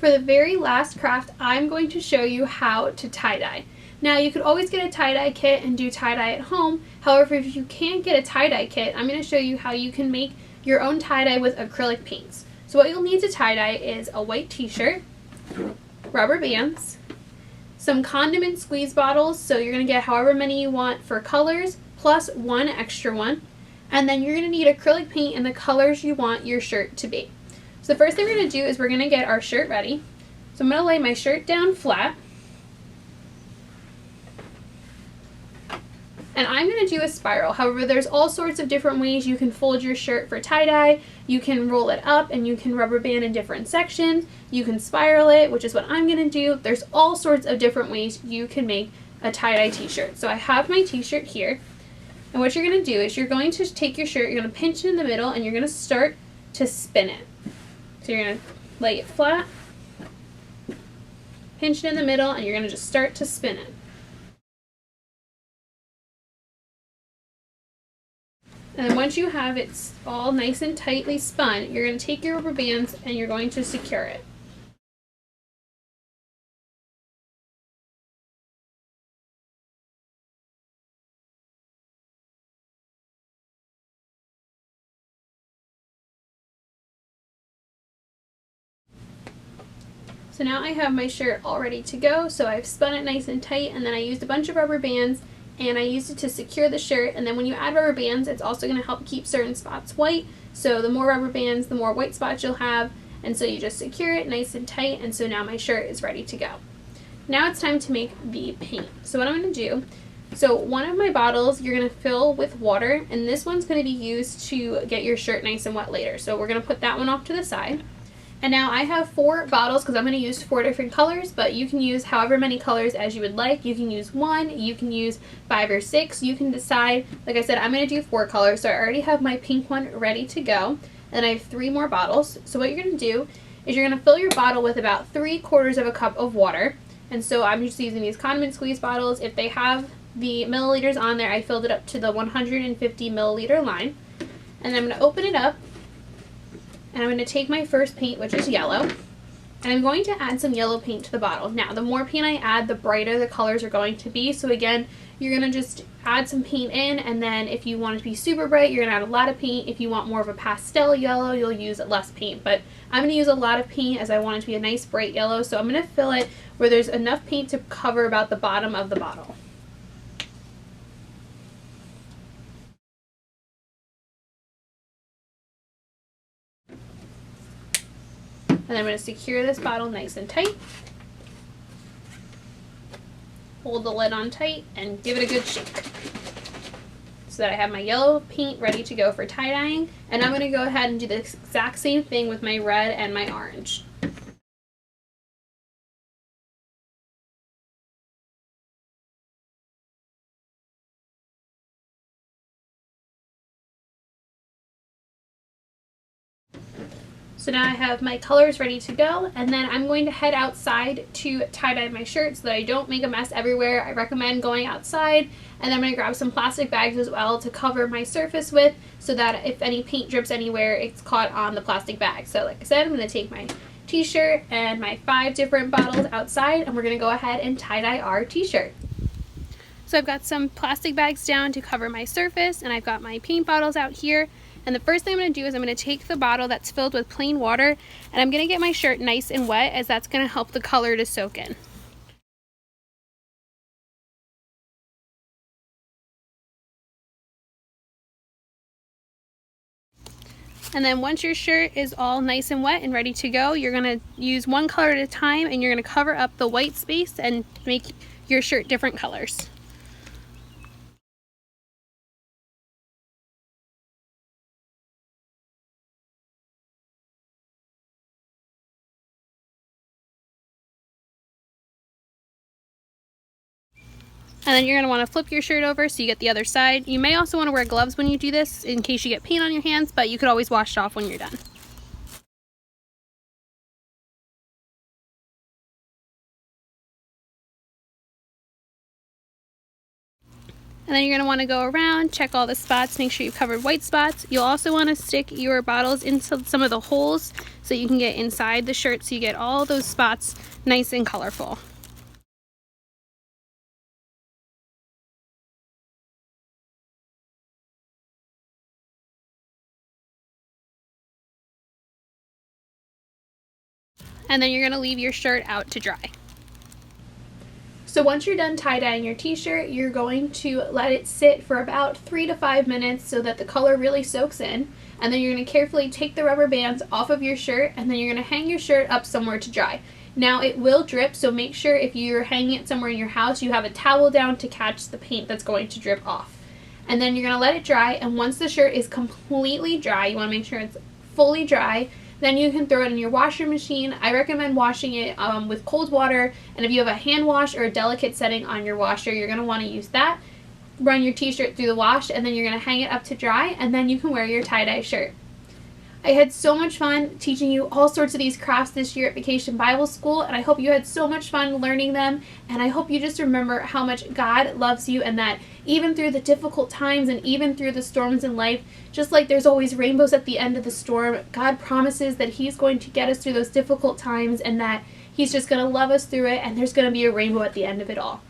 For the very last craft, I'm going to show you how to tie-dye. Now, you could always get a tie-dye kit and do tie-dye at home. However, if you can't get a tie-dye kit, I'm going to show you how you can make your own tie-dye with acrylic paints. So what you'll need to tie-dye is a white t-shirt, rubber bands, some condiment squeeze bottles, so you're going to get however many you want for colors, plus one extra one, and then you're going to need acrylic paint in the colors you want your shirt to be. So the first thing we're going to do is we're going to get our shirt ready. So I'm going to lay my shirt down flat, and I'm going to do a spiral. However, there's all sorts of different ways you can fold your shirt for tie-dye. You can roll it up and you can rubber band in different sections. You can spiral it, which is what I'm going to do. There's all sorts of different ways you can make a tie-dye t-shirt. So I have my t-shirt here, and what you're going to do is you're going to take your shirt, you're going to pinch it in the middle, and you're going to start to spin it. So you're going to lay it flat, pinch it in the middle, and you're going to just start to spin it. And then once you have it all nice and tightly spun, you're going to take your rubber bands and you're going to secure it. So now I have my shirt all ready to go. So I've spun it nice and tight, and then I used a bunch of rubber bands and I used it to secure the shirt. And then when you add rubber bands, it's also going to help keep certain spots white. So the more rubber bands, the more white spots you'll have. And so you just secure it nice and tight, and so now my shirt is ready to go. Now it's time to make the paint. So what I'm going to do, so one of my bottles you're going to fill with water, and this one's going to be used to get your shirt nice and wet later. So we're going to put that one off to the side. And now I have 4 bottles because I'm going to use 4 different colors, but you can use however many colors as you would like. You can use 1, you can use 5 or 6, you can decide. Like I said, I'm going to do 4 colors, so I already have my pink one ready to go. And I have 3 more bottles. So what you're going to do is you're going to fill your bottle with about 3/4 of a cup of water. And so I'm just using these condiment squeeze bottles. If they have the milliliters on there, I filled it up to the 150 milliliter line. And I'm going to open it up. And I'm going to take my first paint, which is yellow, and I'm going to add some yellow paint to the bottle. Now, the more paint I add, the brighter the colors are going to be. So again, you're going to just add some paint in, and then if you want it to be super bright, you're going to add a lot of paint. If you want more of a pastel yellow, you'll use less paint. But I'm going to use a lot of paint as I want it to be a nice bright yellow. So I'm going to fill it where there's enough paint to cover about the bottom of the bottle. And I'm going to secure this bottle nice and tight. Hold the lid on tight and give it a good shake. So that I have my yellow paint ready to go for tie-dyeing. And I'm going to go ahead and do the exact same thing with my red and my orange. So now I have my colors ready to go, and then I'm going to head outside to tie-dye my shirt so that I don't make a mess everywhere. I recommend going outside, and then I'm going to grab some plastic bags as well to cover my surface with so that if any paint drips anywhere, it's caught on the plastic bag. So like I said, I'm going to take my t-shirt and my 5 different bottles outside, and we're going to go ahead and tie-dye our t-shirt. So I've got some plastic bags down to cover my surface, and I've got my paint bottles out here. And the first thing I'm going to do is I'm going to take the bottle that's filled with plain water, and I'm going to get my shirt nice and wet, as that's going to help the color to soak in. And then once your shirt is all nice and wet and ready to go, you're going to use one color at a time, and you're going to cover up the white space and make your shirt different colors. And then you're going to want to flip your shirt over so you get the other side. You may also want to wear gloves when you do this in case you get paint on your hands, but you could always wash it off when you're done. And then you're going to want to go around, check all the spots, make sure you've covered white spots. You'll also want to stick your bottles into some of the holes so you can get inside the shirt so you get all those spots nice and colorful. And then you're going to leave your shirt out to dry. So once you're done tie-dyeing your t-shirt, you're going to let it sit for about 3 to 5 minutes so that the color really soaks in. And then you're going to carefully take the rubber bands off of your shirt, and then you're going to hang your shirt up somewhere to dry. Now it will drip, so make sure if you're hanging it somewhere in your house, you have a towel down to catch the paint that's going to drip off. And then you're going to let it dry, and once the shirt is completely dry, you want to make sure it's fully dry, then you can throw it in your washer machine. I recommend washing it with cold water, and if you have a hand wash or a delicate setting on your washer, you're going to want to use that. Run your t-shirt through the wash, and then you're going to hang it up to dry, and then you can wear your tie-dye shirt. I had so much fun teaching you all sorts of these crafts this year at Vacation Bible School, and I hope you had so much fun learning them, and I hope you just remember how much God loves you, and that even through the difficult times and even through the storms in life, just like there's always rainbows at the end of the storm, God promises that He's going to get us through those difficult times, and that He's just going to love us through it, and there's going to be a rainbow at the end of it all.